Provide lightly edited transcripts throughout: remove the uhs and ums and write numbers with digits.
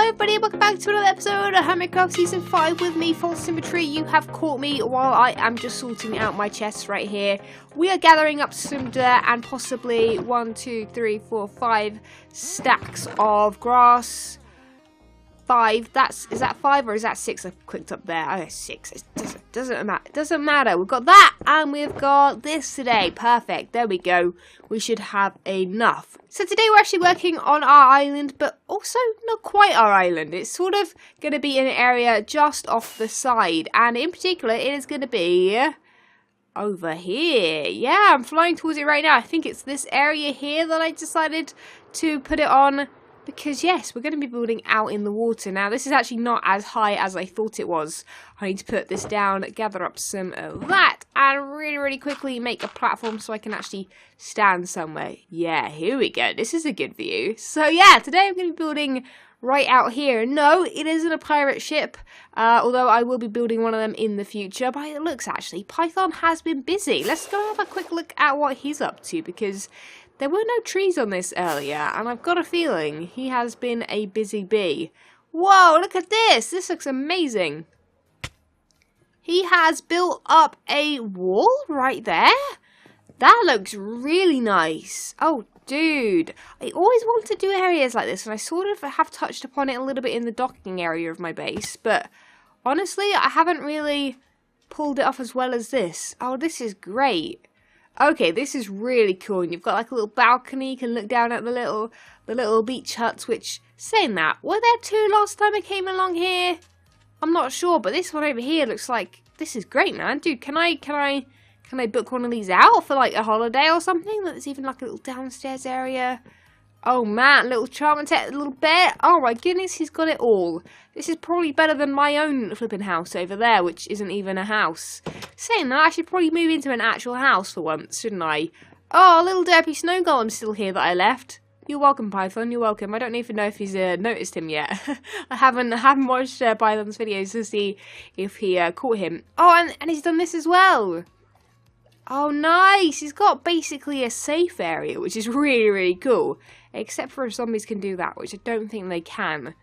everybody, welcome back to another episode of Hermitcraft Season 5 with me, FalseSymmetry. You have caught me while I am just sorting out my chests right here. We are gathering up some dirt and possibly 1, 2, 3, 4, 5 stacks of grass. 5, is that 5 or is that 6 I clicked up there? Oh, 6, it doesn't matter, we've got that and we've got this today, perfect, there we go, we should have enough. So today we're actually working on our island, but also not quite our island. It's sort of going to be an area just off the side, and in particular it is going to be over here. Yeah, I'm flying towards it right now. I think it's this area here that I decided to put it on. Because yes, we're going to be building out in the water. Now this is actually not as high as I thought it was. I need to put this down, gather up some of that, and really quickly make a platform so I can actually stand somewhere. Yeah, here we go. This is a good view. So yeah, today I'm going to be building right out here. No, it isn't a pirate ship, although I will be building one of them in the future. By the looks, actually, Python has been busy. Let's go have a quick look at what he's up to, because there were no trees on this earlier, and I've got a feeling he has been a busy bee. Whoa, look at this! This looks amazing. He has built up a wall right there. That looks really nice. Oh, dude. I always want to do areas like this, and I sort of have touched upon it a little bit in the docking area of my base, but honestly, I haven't really pulled it off as well as this. Oh, this is great. Okay, this is really cool, and you've got like a little balcony, you can look down at the little beach huts, which, saying that, were there two last time I came along here? I'm not sure, but this one over here looks like, this is great, man. Dude, can I book one of these out for like a holiday or something? There's even like a little downstairs area. Oh man, little Charmantet, little bear. Oh my goodness, he's got it all. This is probably better than my own flipping house over there, which isn't even a house. Saying that, I should probably move into an actual house for once, shouldn't I? Oh, little derpy snow golem's still here that I left. You're welcome, Python, you're welcome. I don't even know if he's noticed him yet. I haven't watched Python's videos to see if he caught him. Oh, and he's done this as well. Oh, nice! He's got basically a safe area, which is really cool. Except for if zombies can do that, which I don't think they can.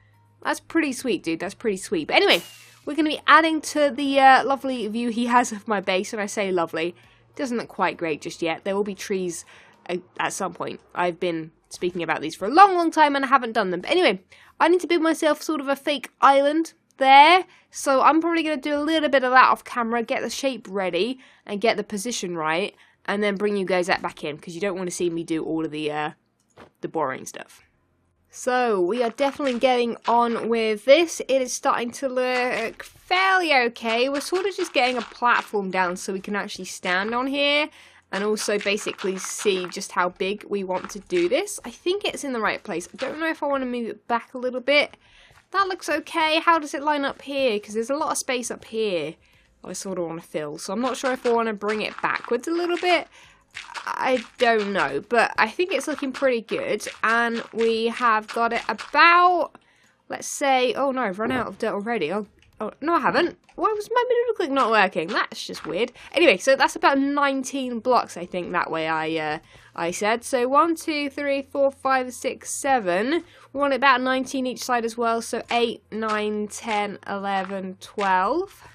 That's pretty sweet, dude. That's pretty sweet. But anyway, we're going to be adding to the lovely view he has of my base. And I say lovely. It doesn't look quite great just yet. There will be trees at some point. I've been speaking about these for a long time and I haven't done them. But anyway, I need to build myself sort of a fake island there, so I'm probably going to do a little bit of that off camera, get the shape ready and get the position right, and then bring you guys that back in, because you don't want to see me do all of the boring stuff. So we are definitely getting on with this. It is starting to look fairly okay. We're sort of just getting a platform down so we can actually stand on here and also basically see just how big we want to do this. I think it's in the right place. I don't know if I want to move it back a little bit. That looks okay. How does it line up here? Because there's a lot of space up here I sort of want to fill. So I'm not sure if I want to bring it backwards a little bit. I don't know. But I think it's looking pretty good. And we have got it about, let's say, oh no, I've run out of dirt already. Oh no, I haven't. Why was my middle click not working? That's just weird. Anyway, so that's about 19 blocks, I think, that way I said. So 1, 2, 3, 4, 5, 6, 7. We want about 19 each side as well. So 8, 9, 10, 11, 12,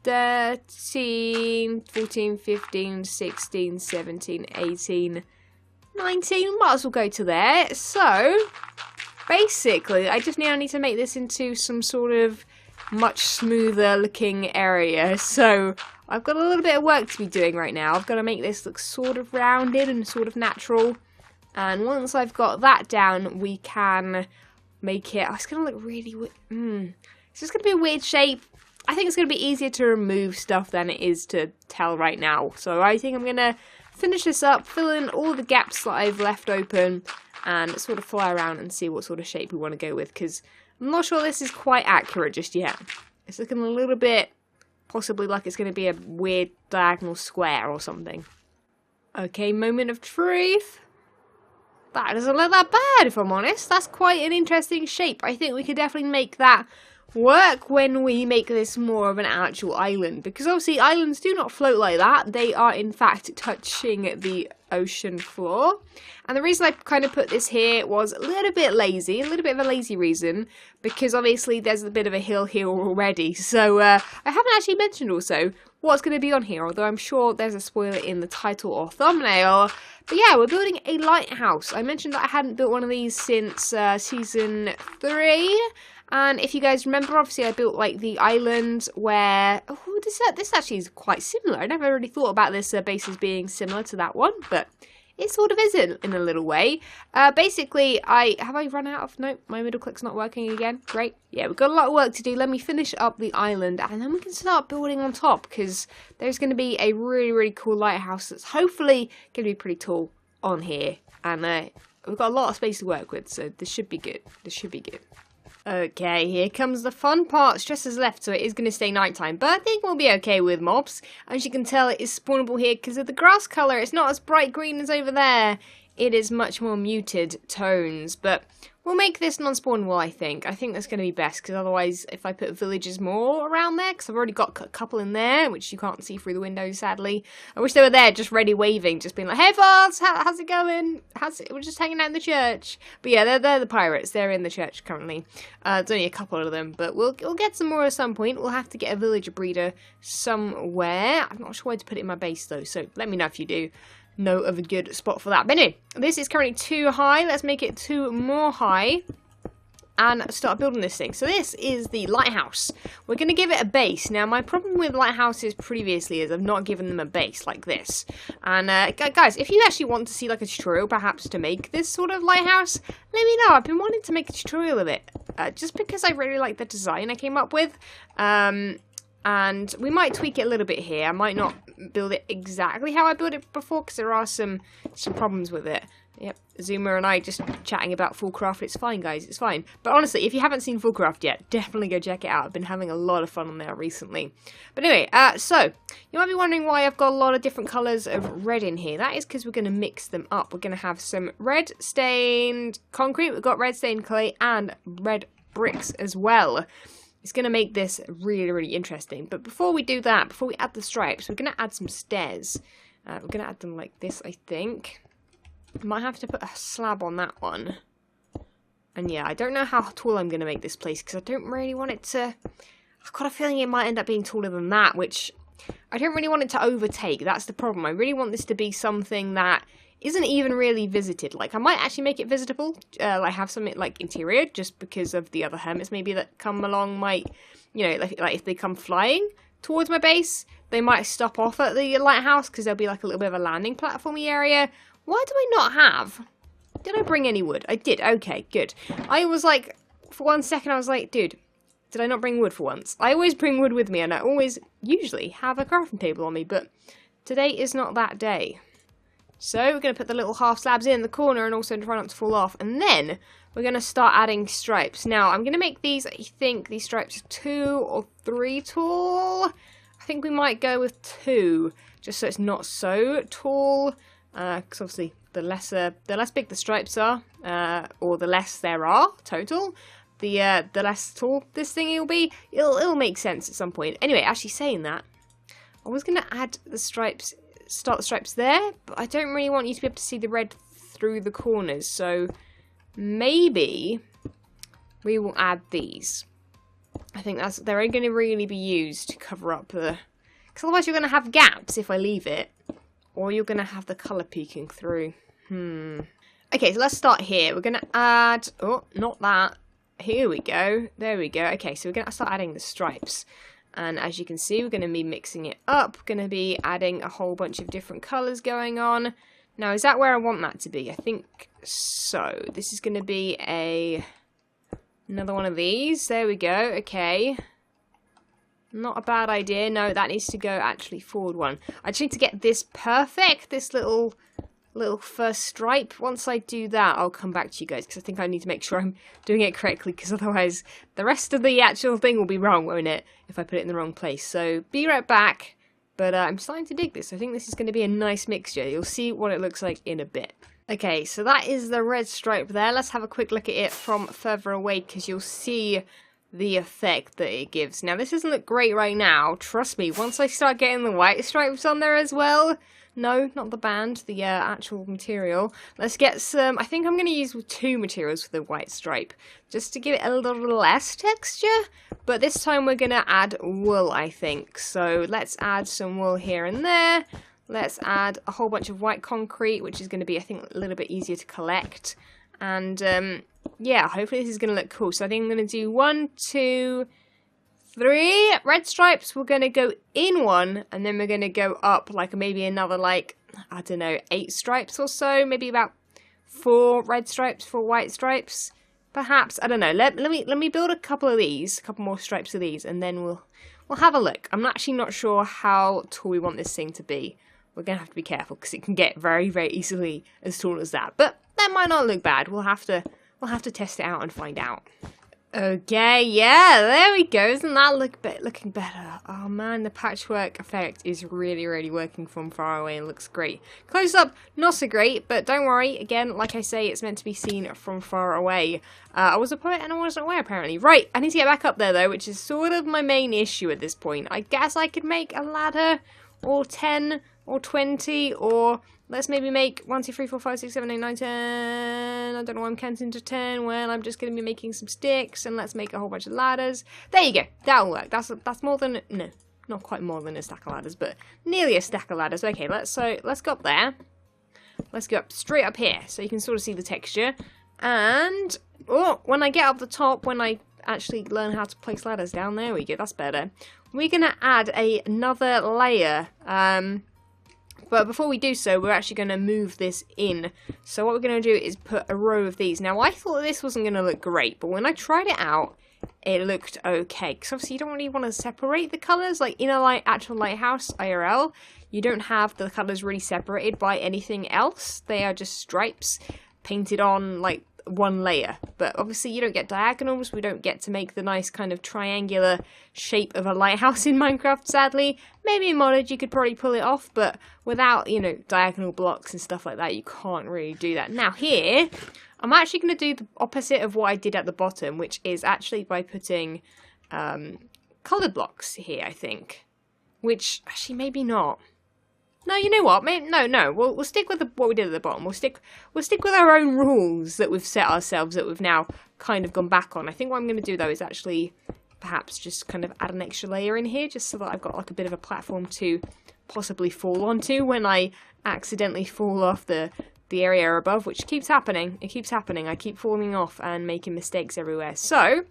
13, 14, 15, 16, 17, 18, 19. Might as well go to there. So basically, I just now need to make this into some sort of much smoother looking area. So I've got a little bit of work to be doing right now. I've got to make this look sort of rounded and sort of natural. And once I've got that down, we can make it. Oh, it's going to look really weird. It's just going to be a weird shape. I think it's going to be easier to remove stuff than it is to tell right now. So I think I'm going to finish this up, fill in all the gaps that I've left open, and sort of fly around and see what sort of shape we want to go with. Because I'm not sure this is quite accurate just yet. It's looking a little bit, possibly like it's going to be a weird diagonal square or something. Okay, moment of truth. That doesn't look that bad, if I'm honest. That's quite an interesting shape. I think we could definitely make that work when we make this more of an actual island. Because obviously islands do not float like that. They are in fact touching the ocean floor. And the reason I kind of put this here was a little bit lazy, a little bit of a lazy reason, because obviously there's a bit of a hill here already. So I haven't actually mentioned also what's going to be on here, although I'm sure there's a spoiler in the title or thumbnail. But yeah, we're building a lighthouse. I mentioned that I hadn't built one of these since season 3. And if you guys remember, obviously I built like the island where, oh, this actually is quite similar. I never really thought about this base as being similar to that one, but it sort of is in a little way. Basically, have I run out of, no, my middle click's not working again. Great. Yeah, we've got a lot of work to do. Let me finish up the island and then we can start building on top, because there's going to be a really, really cool lighthouse that's hopefully going to be pretty tall on here. And we've got a lot of space to work with, so this should be good. This should be good. Okay, here comes the fun part. Stress has left, so it is going to stay nighttime, but I think we'll be okay with mobs. As you can tell, it is spawnable here because of the grass colour. It's not as bright green as over there. It is much more muted tones, but we'll make this non-spawnable, I think. I think that's going to be best, because otherwise, if I put villages more around there, because I've already got a couple in there, which you can't see through the window, sadly. I wish they were there, just ready waving, just being like, hey, False, how's it going? We're just hanging out in the church. But yeah, they're the pirates. They're in the church currently. There's only a couple of them, but we'll get some more at some point. We'll have to get a villager breeder somewhere. I'm not sure where to put it in my base, though, so let me know if you do know of a good spot for that. But anyway, this is currently 2 high. Let's make it 2 more high and start building this thing. So this is the lighthouse. We're going to give it a base. Now, my problem with lighthouses previously is I've not given them a base like this. And guys, if you actually want to see like a tutorial perhaps to make this sort of lighthouse, let me know. I've been wanting to make a tutorial of it just because I really like the design I came up with. And we might tweak it a little bit here. I might not build it exactly how I built it before, because there are some problems with it. Yep, Zuma and I just chatting about Fullcraft. It's fine, guys, it's fine. But honestly, if you haven't seen Fullcraft yet, definitely go check it out. I've been having a lot of fun on there recently. But anyway, so, you might be wondering why I've got a lot of different colours of red in here. That is because we're going to mix them up. We're going to have some red stained concrete, we've got red stained clay, and red bricks as well. It's going to make this really, really interesting. But before we do that, before we add the stripes, we're going to add some stairs. We're going to add them like this, I think. Might have to put a slab on that one. And yeah, I don't know how tall I'm going to make this place, because I don't really want it to... I've got a feeling it might end up being taller than that, which I don't really want it to overtake. That's the problem. I really want this to be something that isn't even really visited. Like, I might actually make it visitable, like have something like interior, just because of the other hermits maybe that come along might, you know, like if they come flying towards my base, they might stop off at the lighthouse, because there'll be like a little bit of a landing platformy area. Why do I not have? Did I bring any wood? I did. Okay, good. I was like, for 1 second, I was like, dude, did I not bring wood for once? I always bring wood with me, and I always usually have a crafting table on me, but today is not that day. So we're going to put the little half slabs in the corner and also try not to fall off. And then we're going to start adding stripes. Now, I'm going to make these, I think, these stripes 2 or 3 tall. I think we might go with 2, just so it's not so tall. Because obviously, the less big the stripes are, or the less there are total, the less tall this thing will be. It'll make sense at some point. Anyway, actually saying that, I was going to add the stripes, start the stripes there, but I don't really want you to be able to see the red through the corners, so maybe we will add these. I think they're only going to really be used to cover up the... Because otherwise you're going to have gaps if I leave it, or you're going to have the colour peeking through. Okay, so let's start here. We're going to add... Oh, not that. Here we go. There we go. Okay, so we're going to start adding the stripes. And as you can see, we're going to be mixing it up. We're going to be adding a whole bunch of different colours going on. Now, is that where I want that to be? I think so. This is going to be another one of these. There we go. Okay. Not a bad idea. No, that needs to go actually forward one. I just need to get this perfect. This little first stripe. Once I do that, I'll come back to you guys, because I think I need to make sure I'm doing it correctly, because otherwise the rest of the actual thing will be wrong, won't it, if I put it in the wrong place. So be right back. But I'm starting to dig this. I think this is going to be a nice mixture. You'll see what it looks like in a bit. Okay, so that is the red stripe there. Let's have a quick look at it from further away, because you'll see the effect that it gives. Now, this doesn't look great right now. Trust me, once I start getting the white stripes on there as well, No, not the band, the actual material. Let's get some, I think I'm going to use 2 materials for the white stripe, just to give it a little less texture, but this time we're going to add wool, I think. So let's add some wool here and there. Let's add a whole bunch of white concrete, which is going to be, I think, a little bit easier to collect. And yeah, hopefully this is going to look cool. So I think I'm going to do 1, 2, 3 red stripes. We're going to go in one, and then we're going to go up like maybe another, like, I don't know, 8 stripes or so. Maybe about 4 red stripes, 4 white stripes, perhaps. I don't know. Let me build a couple of these, a couple more stripes of these, and then we'll have a look. I'm actually not sure how tall we want this thing to be. We're going to have to be careful because it can get very, very easily as tall as that. But that might not look bad. We'll have to test it out and find out. Okay, yeah, there we go. Isn't that looking better? Oh man, the patchwork effect is really, really working from far away. It looks great. Close up, not so great, but don't worry. Again, like I say, it's meant to be seen from far away. I was a poet and I wasn't aware, apparently. Right, I need to get back up there, though, which is sort of my main issue at this point. I guess I could make a ladder, or 10, or 20, or let's maybe make 1, 2, 3, 4, 5, 6, 7, 8, 9, 10. I don't know why I'm counting to 10. Well, I'm just going to be making some sticks, and let's make a whole bunch of ladders. There you go. That'll work. That's more than, no, not quite more than a stack of ladders, but nearly a stack of ladders. Okay, let's go up there. Let's go up straight up here, so you can sort of see the texture. And oh, when I get up the top, when I actually learn how to place ladders down, there we go. That's better. We're gonna add another layer. But before we do so, we're actually going to move this in. So what we're going to do is put a row of these. Now, I thought this wasn't going to look great, but when I tried it out, it looked okay. Because obviously you don't really want to separate the colours. Like in a actual lighthouse IRL, you don't have the colours really separated by anything else. They are just stripes painted on like one layer. But obviously you don't get diagonals. We don't get to make the nice kind of triangular shape of a lighthouse in Minecraft, sadly. Maybe in modded you could probably pull it off, but without, you know, diagonal blocks and stuff like that, you can't really do that. Now here, I'm actually going to do the opposite of what I did at the bottom, which is actually by putting coloured blocks here, I think. Which, actually, maybe not. No, you know what? No. We'll stick with what we did at the bottom. We'll stick with our own rules that we've set ourselves, that we've now kind of gone back on. I think what I'm going to do though is actually perhaps just kind of add an extra layer in here, just so that I've got like a bit of a platform to possibly fall onto when I accidentally fall off the area above, which keeps happening. It keeps happening. I keep falling off and making mistakes everywhere. So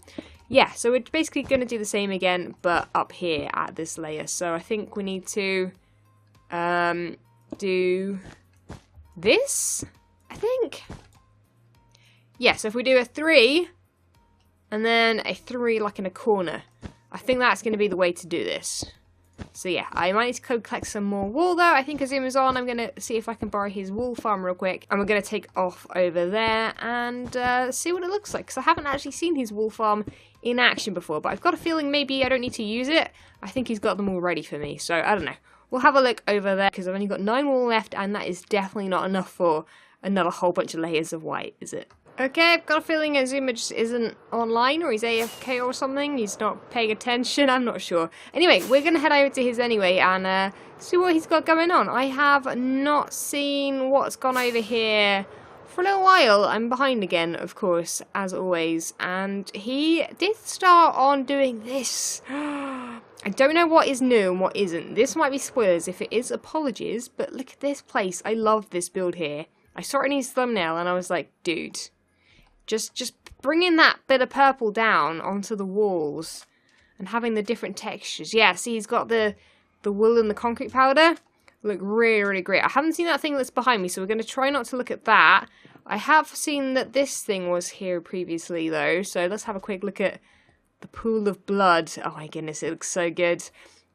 yeah, so we're basically going to do the same again, but up here at this layer. So I think we need to do this, I think. Yeah, so if we do a 3 and then a 3 like in a corner, I think that's going to be the way to do this. So yeah, I might need to go collect some more wool though. I think as Zoom is on, I'm going to see if I can borrow his wool farm real quick, and we're going to take off over there and see what it looks like, because I haven't actually seen his wool farm in action before, but I've got a feeling maybe I don't need to use it. I think he's got them all ready for me, so I don't know. We'll have a look over there, because I've only got 9 wool left, and that is definitely not enough for another whole bunch of layers of white, is it? Okay, I've got a feeling Azuma just isn't online, or he's AFK or something. He's not paying attention, I'm not sure. Anyway, we're going to head over to his anyway, and see what he's got going on. I have not seen what's gone over here for a little while. I'm behind again, of course, as always, and he did start on doing this. I don't know what is new and what isn't. This might be spoilers. If it is, apologies. But look at this place. I love this build here. I saw it in his thumbnail and I was like, dude, just bringing that bit of purple down onto the walls and having the different textures. Yeah, see, he's got the wool and the concrete powder. Look really, really great. I haven't seen that thing that's behind me, so we're going to try not to look at that. I have seen that this thing was here previously, though. So let's have a quick look at the pool of blood. Oh my goodness, it looks so good.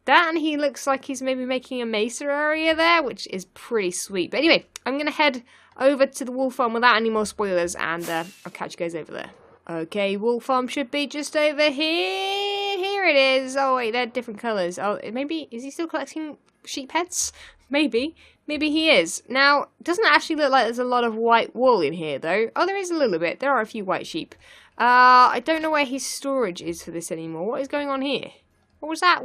That, and he looks like he's maybe making a mesa area there, which is pretty sweet. But anyway, I'm going to head over to the wool farm without any more spoilers, and I'll catch you guys over there. Okay, wool farm should be just over here. Here it is. Oh wait, they're different colours. Oh, maybe, is he still collecting sheep heads? Maybe. Maybe he is. Now, it doesn't actually look like there's a lot of white wool in here, though. Oh, there is a little bit. There are a few white sheep. I don't know where his storage is for this anymore. What is going on here? What was that?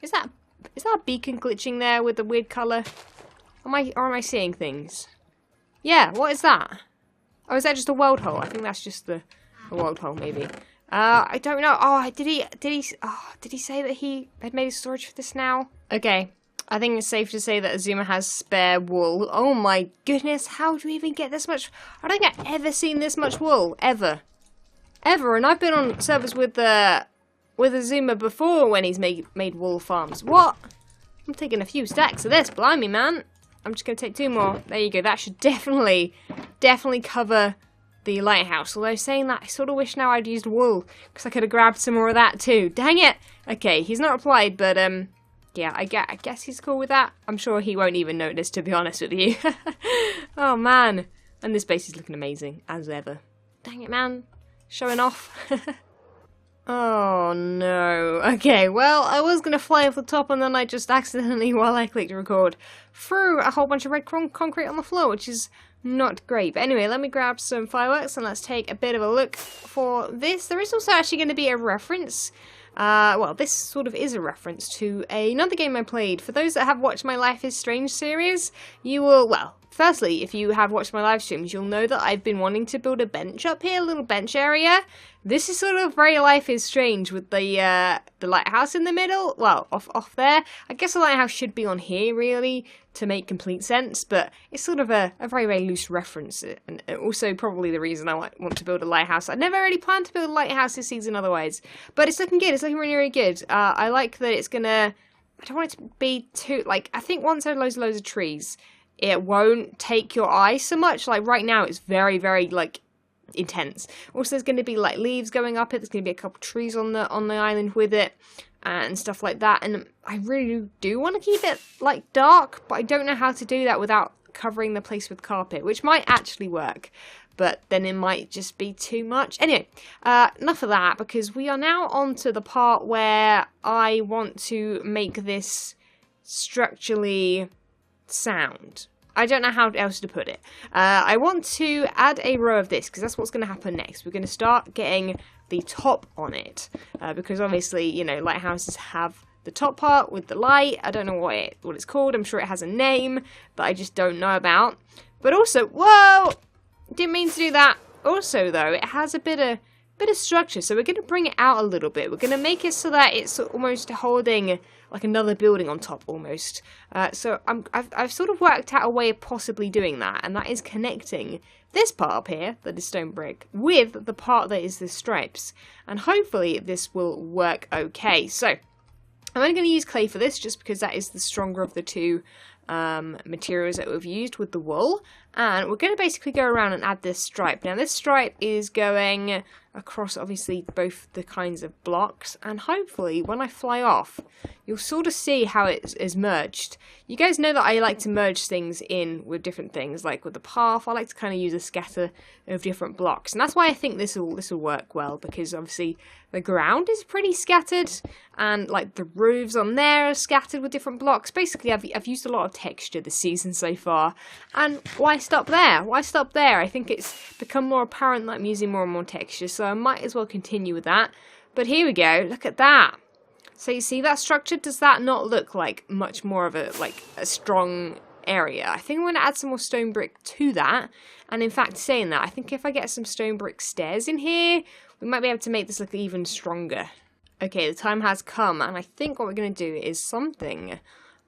Is that a beacon glitching there with the weird colour? Or am I seeing things? Yeah, what is that? Oh, is that just a world hole? I think that's just the world hole, maybe. I don't know. Oh, did he say that he had made a storage for this now? Okay. I think it's safe to say that Azuma has spare wool. Oh my goodness, how do we even get this much? I don't think I've ever seen this much wool, ever. Ever, and I've been on servers with Azuma before when he's made wool farms. What? I'm taking a few stacks of this, blimey man. I'm just going to take 2 more. There you go, that should definitely cover the lighthouse. Although saying that, I sort of wish now I'd used wool, because I could have grabbed some more of that too. Dang it! Okay, he's not replied, but yeah, I guess he's cool with that. I'm sure he won't even notice, to be honest with you. Oh, man. And this base is looking amazing, as ever. Dang it, man. Showing off. Oh, no. Okay, well, I was going to fly off the top, and then I just accidentally, while I clicked record, threw a whole bunch of red concrete on the floor, which is not great. But anyway, let me grab some fireworks, and let's take a bit of a look for this. There is also actually going to be a reference. Well, this sort of is a reference to another game I played. For those that have watched my Life is Strange series, you will, well, firstly, if you have watched my live streams, you'll know that I've been wanting to build a bench up here, a little bench area. This is sort of very Life is Strange with the lighthouse in the middle. Well, off there. I guess the lighthouse should be on here, really, to make complete sense, but it's sort of a very, very loose reference, and also probably the reason I want to build a lighthouse. I never really planned to build a lighthouse this season otherwise, but it's looking good. It's looking really, really good. I like that it's gonna, I don't want it to be too, like, I think once there are loads of trees, it won't take your eye so much. Like, right now, it's very, very, like, intense. Also, there's going to be, like, leaves going up it. There's going to be a couple trees on the island with it and stuff like that. And I really do want to keep it, like, dark, but I don't know how to do that without covering the place with carpet, which might actually work, but then it might just be too much. Anyway, enough of that, because we are now on to the part where I want to make this structurally sound. I don't know how else to put it. I want to add a row of this, because that's what's going to happen next. We're going to start getting the top on it, because obviously, you know, lighthouses have the top part with the light. I don't know what it's called. I'm sure it has a name that I just don't know about. But also, whoa! Didn't mean to do that. Also, though, it has a bit of structure, so we're going to bring it out a little bit. We're going to make it so that it's almost holding like another building on top, almost. So I've sort of worked out a way of possibly doing that, and that is connecting this part up here, that is stone brick, with the part that is the stripes. And hopefully this will work okay. So I'm only going to use clay for this, just because that is the stronger of the two materials that we've used with the wool. And we're going to basically go around and add this stripe. Now this stripe is going across obviously both the kinds of blocks, and hopefully when I fly off you'll sort of see how it is merged. You guys know that I like to merge things in with different things, like with the path. I like to kind of use a scatter of different blocks, and that's why I think this will work well, because obviously the ground is pretty scattered, and like the roofs on there are scattered with different blocks. Basically I've used a lot of texture this season so far, and why stop there? Why stop there? I think it's become more apparent that I'm using more and more texture, so I might as well continue with that. But here we go, look at that. So you see that structure? Does that not look like much more of a strong area? I think I'm going to add some more stone brick to that. And in fact, saying that, I think if I get some stone brick stairs in here, we might be able to make this look even stronger. Okay, the time has come, and I think what we're going to do is something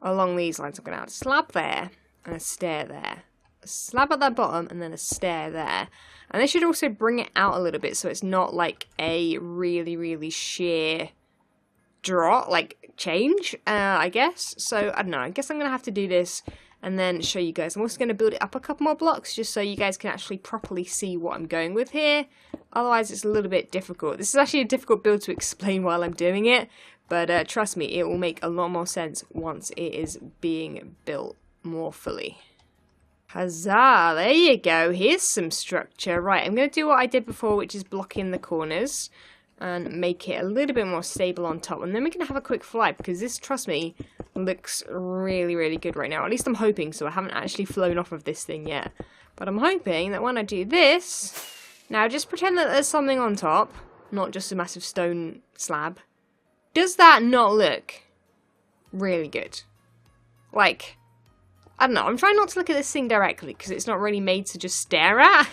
along these lines. I'm going to add a slab there and a stair there. A slab at that bottom and then a stair there. And this should also bring it out a little bit, so it's not like a really, really sheer drop, like change, I guess. So I don't know, I guess I'm gonna have to do this and then show you guys. I'm also gonna build it up a couple more blocks just so you guys can actually properly see what I'm going with here. Otherwise it's a little bit difficult. This is actually a difficult build to explain while I'm doing it, but trust me, it will make a lot more sense once it is being built more fully. Huzzah, there you go, here's some structure. Right, I'm going to do what I did before, which is block in the corners and make it a little bit more stable on top. And then we're going to have a quick fly, because this, trust me, looks really, really good right now. At least I'm hoping so. I haven't actually flown off of this thing yet. But I'm hoping that when I do this, now just pretend that there's something on top, not just a massive stone slab. Does that not look really good? Like, I don't know. I'm trying not to look at this thing directly because it's not really made to just stare at.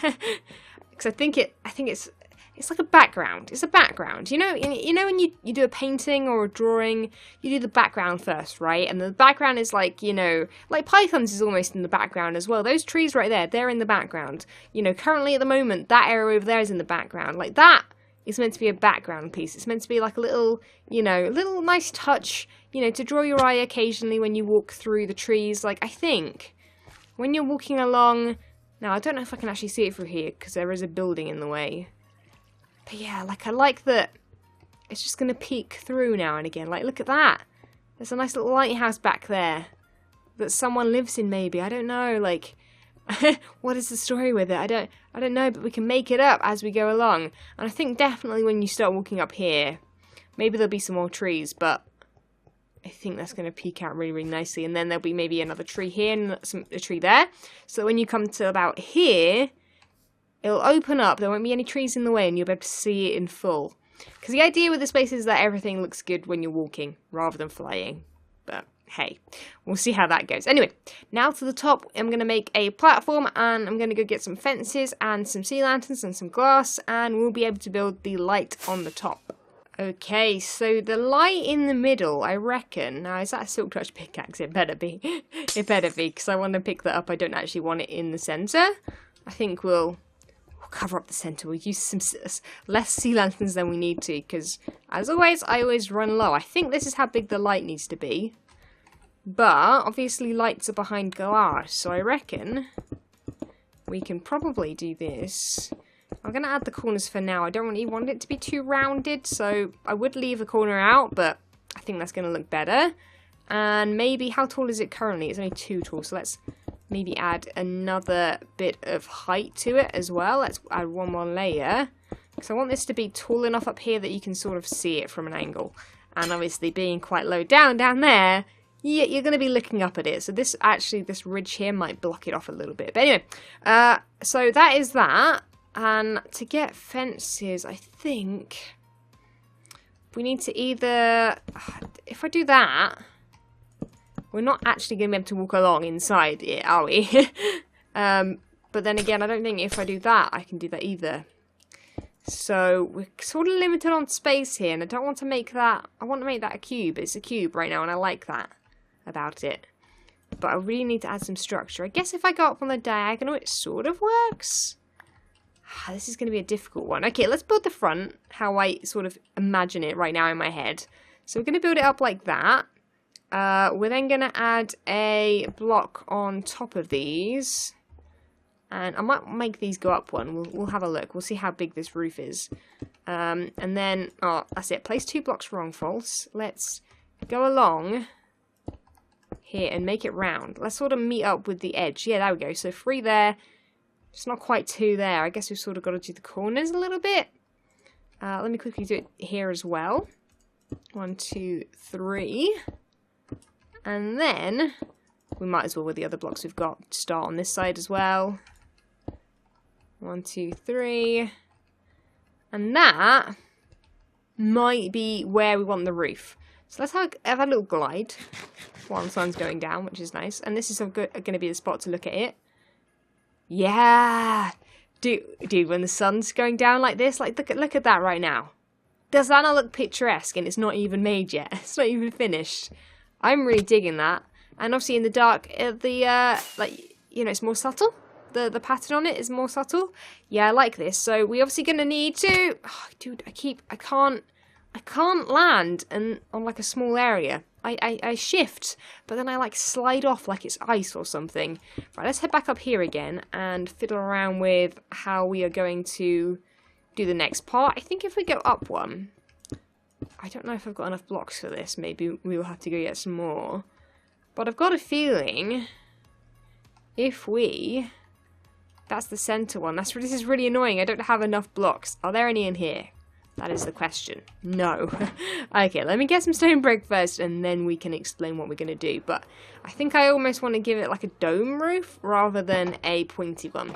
Because I think it's like a background. It's a background. You know when you do a painting or a drawing, you do the background first, right? And the background is like, you know, like Python's is almost in the background as well. Those trees right there, they're in the background. You know, currently at the moment, that area over there is in the background. Like that is meant to be a background piece. It's meant to be like a little, you know, little nice touch, you know, to draw your eye occasionally when you walk through the trees. Like, I think when you're walking along, now I don't know if I can actually see it through here because there is a building in the way. But yeah, like I like that it's just going to peek through now and again. Like, look at that. There's a nice little lighthouse back there that someone lives in maybe. I don't know, like, what is the story with it? I don't know, but we can make it up as we go along. And I think definitely when you start walking up here, maybe there'll be some more trees, but I think that's going to peek out really, really nicely. And then there'll be maybe another tree here and a tree there. So when you come to about here, it'll open up, there won't be any trees in the way, and you'll be able to see it in full. Because the idea with this place is that everything looks good when you're walking, rather than flying. But, hey, we'll see how that goes. Anyway, now to the top, I'm going to make a platform, and I'm going to go get some fences, and some sea lanterns, and some glass, and we'll be able to build the light on the top. Okay, so the light in the middle, I reckon, now is that a silk touch pickaxe? It better be. It better be, because I want to pick that up. I don't actually want it in the centre. I think we'll cover up the centre. We'll use some less sea lanterns than we need to, because as always, I always run low. I think this is how big the light needs to be, but obviously lights are behind glass, so I reckon we can probably do this. I'm going to add the corners for now. I don't really want it to be too rounded, so I would leave a corner out, but I think that's going to look better. And maybe, how tall is it currently? It's only 2 tall, so let's maybe add another bit of height to it as well. Let's add one more layer, because I want this to be tall enough up here that you can sort of see it from an angle. And obviously being quite low down there, you're going to be looking up at it. So this ridge here might block it off a little bit. But anyway, so that is that. And to get fences, I think we need to either, if I do that, we're not actually going to be able to walk along inside it, are we? But then again, I don't think if I do that, I can do that either. So we're sort of limited on space here, and I don't want to make that, I want to make that a cube. It's a cube right now, and I like that about it. But I really need to add some structure. I guess if I go up on the diagonal, it sort of works. This is going to be a difficult one. Okay, let's build the front, how I sort of imagine it right now in my head. So we're going to build it up like that. We're then going to add a block on top of these. And I might make these go up one. We'll have a look. We'll see how big this roof is. And then, oh, that's it. Place 2 blocks wrong, false. Let's go along here and make it round. Let's sort of meet up with the edge. Yeah, there we go. So 3 there. It's not quite 2 there. I guess we've sort of got to do the corners a little bit. Let me quickly do it here as well. 1, 2, 3. And then we might as well, with the other blocks we've got, start on this side as well. 1, 2, 3. And that might be where we want the roof. So let's have a little glide while the sun's going down, which is nice. And this is going to be the spot to look at it. Yeah, dude, when the sun's going down like this, like look at that right now. Does that not look picturesque? And it's not even made yet. It's not even finished. I'm really digging that. And obviously in the dark, like, you know, it's more subtle. The pattern on it is more subtle. Yeah, I like this. So we're obviously gonna need to. Oh, dude, I can't land on like a small area. I shift, but then I like slide off like it's ice or something. Right, let's head back up here again and fiddle around with how we are going to do the next part. I think if we go up one, I don't know if I've got enough blocks for this. Maybe we will have to go get some more. But I've got a feeling if we... That's the center one. This is really annoying. I don't have enough blocks. Are there any in here? That is the question. No. Okay, let me get some stone brick first, and then we can explain what we're going to do. But I think I almost want to give it like a dome roof rather than a pointy one.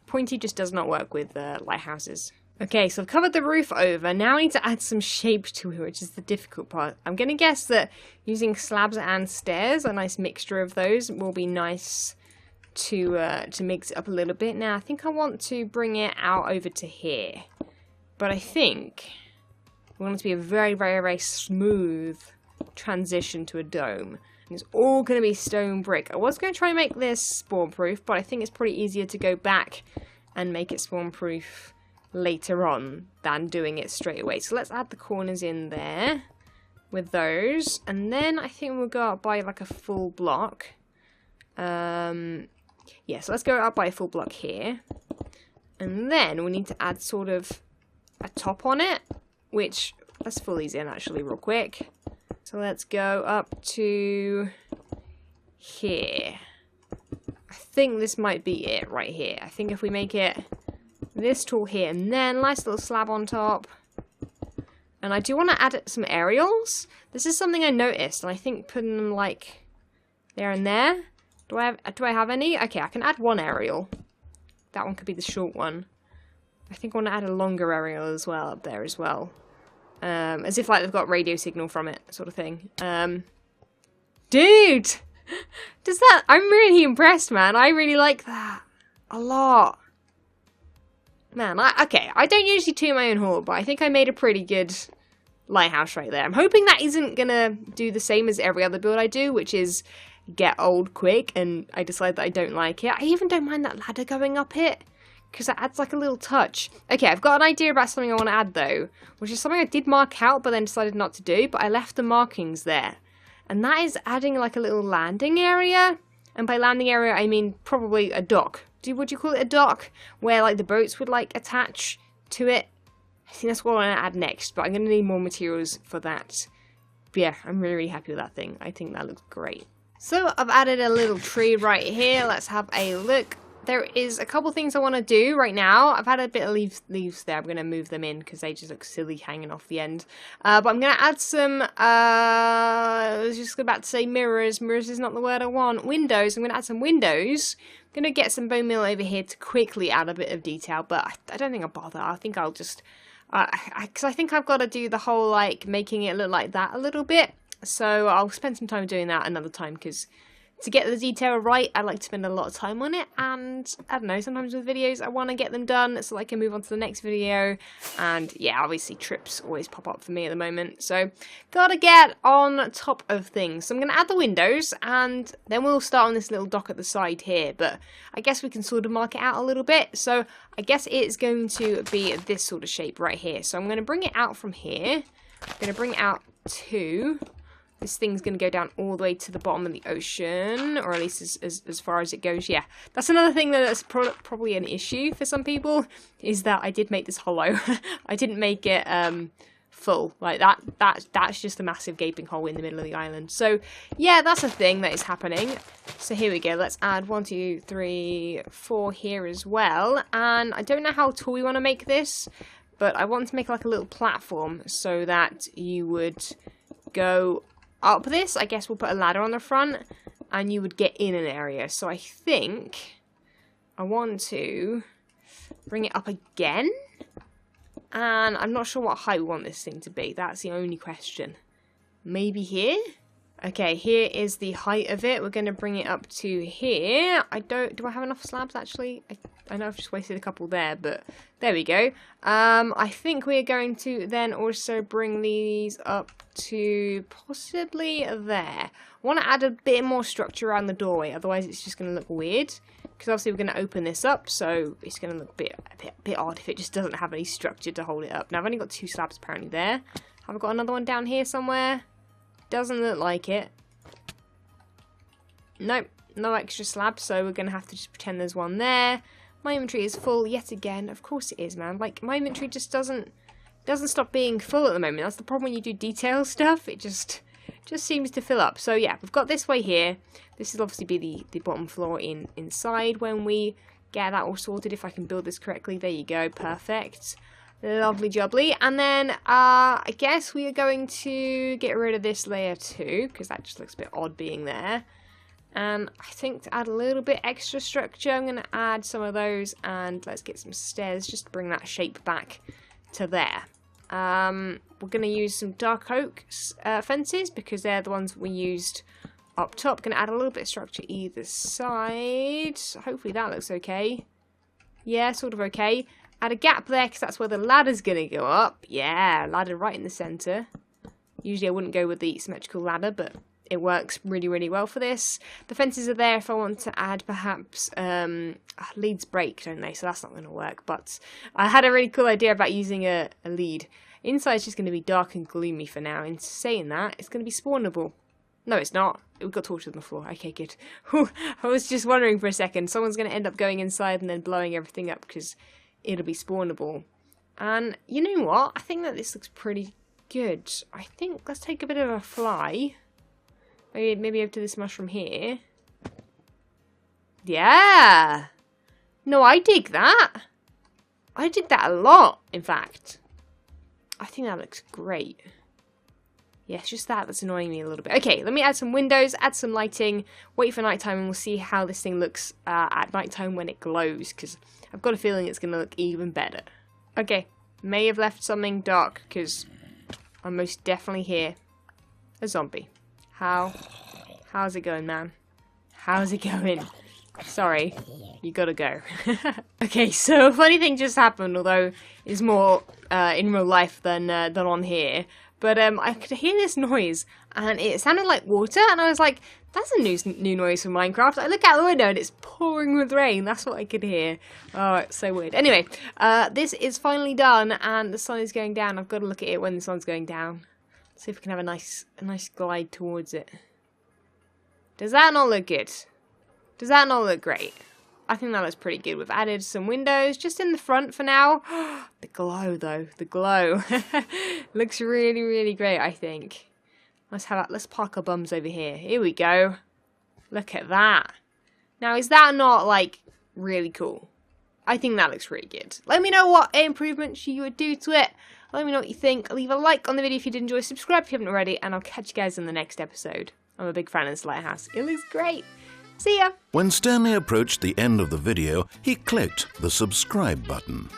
Pointy just does not work with lighthouses. Okay, so I've covered the roof over. Now I need to add some shape to it, which is the difficult part. I'm going to guess that using slabs and stairs, a nice mixture of those, will be nice to mix it up a little bit. Now, I think I want to bring it out over to here. But I think we want it to be a very, very, very smooth transition to a dome. And it's all going to be stone brick. I was going to try and make this spawn-proof, but I think it's probably easier to go back and make it spawn-proof later on than doing it straight away. So let's add the corners in there with those, and then I think we'll go up by like a full block. Yeah, so let's go up by a full block here, and then we need to add sort of a top on it, which let's fill these in actually real quick. So let's go up to here. I think this might be it right here. I think if we make it this tall here, and then nice little slab on top. And I do want to add some aerials. This is something I noticed, and I think putting them like there and there. Do I have any? Okay, I can add one aerial. That one could be the short one. I think I want to add a longer aerial as well up there as well. As if like they've got radio signal from it, sort of thing. Dude! Does that... I'm really impressed, man. I really like that. A lot. Man, okay, I don't usually toot my own horn, but I think I made a pretty good lighthouse right there. I'm hoping that isn't gonna do the same as every other build I do, which is get old quick, and I decide that I don't like it. I even don't mind that ladder going up it, because that adds like a little touch. Okay, I've got an idea about something I want to add though, which is something I did mark out, but then decided not to do, but I left the markings there. And that is adding like a little landing area, and by landing area I mean probably a dock. Would you call it a dock? Where like the boats would like attach to it? I think that's what I want to add next, but I'm going to need more materials for that. But yeah, I'm really, really happy with that thing. I think that looks great. So I've added a little tree right here. Let's have a look. There is a couple things I want to do right now. I've had a bit of leaves there. I'm going to move them in because they just look silly hanging off the end. But I'm going to add some, I was just about to say mirrors. Mirrors is not the word I want. Windows. I'm going to add some windows. I'm going to get some bone meal over here to quickly add a bit of detail. But I don't think I'll bother. I think I'll just, because I think I've got to do the whole, like, making it look like that a little bit. So I'll spend some time doing that another time because to get the detail right, I like to spend a lot of time on it, and I don't know, sometimes with videos I want to get them done so I can move on to the next video, and yeah, obviously trips always pop up for me at the moment, so gotta get on top of things. So I'm going to add the windows, and then we'll start on this little dock at the side here, but I guess we can sort of mark it out a little bit. So I guess it's going to be this sort of shape right here, so I'm going to bring it out from here. I'm going to bring it out to... This thing's going to go down all the way to the bottom of the ocean, or at least as far as it goes. Yeah, that's another thing that's probably an issue for some people, is that I did make this hollow. I didn't make it full like that. That's just a massive gaping hole in the middle of the island. So yeah, that's a thing that is happening. So here we go. Let's add 1, 2, 3, 4 here as well. And I don't know how tall we want to make this, but I want to make like a little platform so that you would go up this. I guess we'll put a ladder on the front and you would get in an area. So I think I want to bring it up again, and I'm not sure what height we want this thing to be. That's the only question. Maybe here? Okay, here is the height of it. We're going to bring it up to here. Do I have enough slabs actually? I know I've just wasted a couple there, but there we go. I think we're going to then also bring these up to possibly there. I want to add a bit more structure around the doorway, otherwise it's just going to look weird. Because obviously we're going to open this up, so it's going to look a bit odd if it just doesn't have any structure to hold it up. Now I've only got 2 slabs apparently there. Have I got another one down here somewhere? Doesn't look like it. Nope, no extra slabs, so we're going to have to just pretend there's one there. My inventory is full yet again. Of course it is, man. Like, my inventory just doesn't stop being full at the moment. That's the problem when you do detail stuff. It just seems to fill up. So yeah, we've got this way here. This will obviously be the bottom floor inside when we get that all sorted. If I can build this correctly, there you go, perfect. Lovely jubbly. And then I guess we are going to get rid of this layer too, because that just looks a bit odd being there. And I think to add a little bit extra structure, I'm going to add some of those, and let's get some stairs just to bring that shape back to there. We're going to use some dark oak fences because they're the ones we used up top. Going to add a little bit of structure either side. Hopefully that looks okay. Yeah, sort of okay. Add a gap there because that's where the ladder's going to go up. Yeah, ladder right in the centre. Usually I wouldn't go with the symmetrical ladder, but it works really, really well for this. The fences are there if I want to add perhaps leads break, don't they? So that's not going to work. But I had a really cool idea about using a lead. Inside's just going to be dark and gloomy for now. In saying that, it's going to be spawnable. No, it's not. We've got torches on the floor. Okay, good. I was just wondering for a second. Someone's going to end up going inside and then blowing everything up because it'll be spawnable. And you know what? I think that this looks pretty good. I think let's take a bit of a fly. Maybe over to this mushroom here. Yeah! No, I dig that. I dig that a lot, in fact. I think that looks great. Yeah, it's just that's annoying me a little bit. Okay, let me add some windows, add some lighting, wait for nighttime, and we'll see how this thing looks at nighttime when it glows, because I've got a feeling it's going to look even better. Okay, may have left something dark, because I most definitely hear a zombie. How's it going, man? How's it going? Sorry, you gotta go. Okay, so a funny thing just happened, although it's more in real life than on here. But I could hear this noise, and it sounded like water, and I was like, that's a new noise from Minecraft. I look out the window, and it's pouring with rain. That's what I could hear. Oh, it's so weird. Anyway, this is finally done, and the sun is going down. I've got to look at it when the sun's going down. See if we can have a nice glide towards it. Does that not look good? Does that not look great? I think that looks pretty good. We've added some windows just in the front for now. The glow, though. The glow. Looks really, really great, I think. Let's park our bums over here. Here we go. Look at that. Now, is that not, like, really cool? I think that looks really good. Let me know what improvements you would do to it. Let me know what you think. Leave a like on the video if you did enjoy. Subscribe if you haven't already. And I'll catch you guys in the next episode. I'm a big fan of this lighthouse. It looks great. See ya! When Stanley approached the end of the video, he clicked the subscribe button.